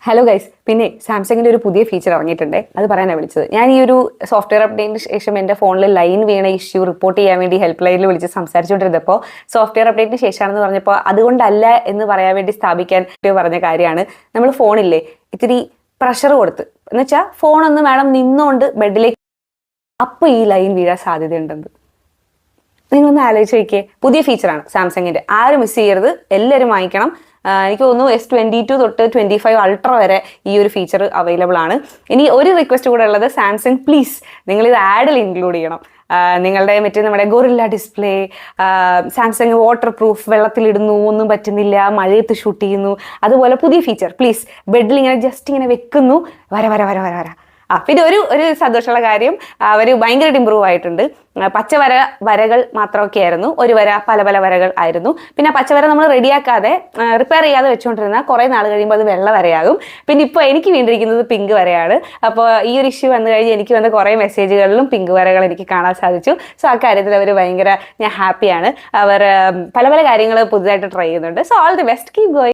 Hello guys, പിന്നെ സാംസങ്ങിന്റെ ഒരു പുതിയ ഫീച്ചർ ഇറങ്ങിയിട്ടുണ്ട്. അത് പറയാനാണ് വിളിച്ചത്. ഞാൻ ഈ ഒരു സോഫ്റ്റ്വെയർ അപ്ഡേറ്റിന് ശേഷം എൻ്റെ ഫോണിൽ ലൈൻ വീണ ഇഷ്യൂ റിപ്പോർട്ട് ചെയ്യാൻ വേണ്ടി ഹെൽപ്പ് ലൈനിൽ വിളിച്ച് സംസാരിച്ചുകൊണ്ടിരുന്നപ്പോൾ സോഫ്റ്റ്വെയർ അപ്ഡേറ്റിന് ശേഷമാണെന്ന് പറഞ്ഞപ്പോൾ അതുകൊണ്ടല്ല എന്ന് പറയാൻ വേണ്ടി സ്ഥാപിക്കാൻ പറഞ്ഞ കാര്യമാണ്. നമ്മൾ ഫോണില്ലേ ഇത്തിരി പ്രഷർ കൊടുത്ത് എന്ന് വെച്ചാൽ ഫോണൊന്ന് മാഡം നിന്നുകൊണ്ട് ബെഡിലേക്ക് അപ്പോൾ ഈ ലൈൻ വീഴാൻ സാധ്യതയുണ്ടെന്ന് നിങ്ങളൊന്ന് ആലോചിച്ച് നോക്കിയേ. പുതിയ ഫീച്ചറാണ് സാംസങ്ങിന്റെ, ആരും മിസ് ചെയ്യരുത്, എല്ലാവരും വാങ്ങിക്കണം. എനിക്ക് തോന്നുന്നു S22 തൊട്ട് 25 അൾട്ര വരെ ഈ ഒരു ഫീച്ചർ അവൈലബിൾ ആണ്. ഇനി ഒരു റിക്വസ്റ്റ് കൂടെ ഉള്ളത്, സാംസങ് പ്ലീസ് നിങ്ങൾ ഇത് ആഡിൽ ഇൻക്ലൂഡ് ചെയ്യണം. നിങ്ങളുടെ നമ്മുടെ Gorilla display, Samsung waterproof, വെള്ളത്തിലിടുന്നു ഒന്നും പറ്റുന്നില്ല, മഴയത്ത് ഷൂട്ട് ചെയ്യുന്നു, അതുപോലെ പുതിയ ഫീച്ചർ പ്ലീസ് ബെഡിൽ ഇങ്ങനെ ജസ്റ്റ് ഇങ്ങനെ വെക്കുന്നു, വര വര വര വര വര. പിന്നെ ഒരു സന്തോഷമുള്ള കാര്യം, അവർ ഭയങ്കരമായിട്ട് ഇമ്പ്രൂവ് ആയിട്ടുണ്ട്. പച്ചവര വരകൾ മാത്രമൊക്കെ ആയിരുന്നു, ഒരു വര പല പല വരകൾ ആയിരുന്നു. പിന്നെ പച്ചവര നമ്മൾ റെഡിയാക്കാതെ റിപ്പയർ ചെയ്യാതെ വെച്ചുകൊണ്ടിരുന്ന കുറേ നാൾ കഴിയുമ്പോൾ അത് വെള്ള വരയാകും. പിന്നെ ഇപ്പോൾ എനിക്ക് വീണ്ടിരിക്കുന്നത് പിങ്ക് വരയാണ്. അപ്പോൾ ഈ ഒരു ഇഷ്യൂ വന്നു കഴിഞ്ഞ് എനിക്ക് വന്ന കുറേ മെസ്സേജുകളിലും പിങ്ക് വരകൾ എനിക്ക് കാണാൻ സാധിച്ചു. സോ ആ കാര്യത്തിൽ അവർ ഞാൻ ഹാപ്പിയാണ്. അവർ പല പല കാര്യങ്ങൾ പുതുതായിട്ട് ട്രൈ ചെയ്യുന്നുണ്ട്. So all the best, keep going.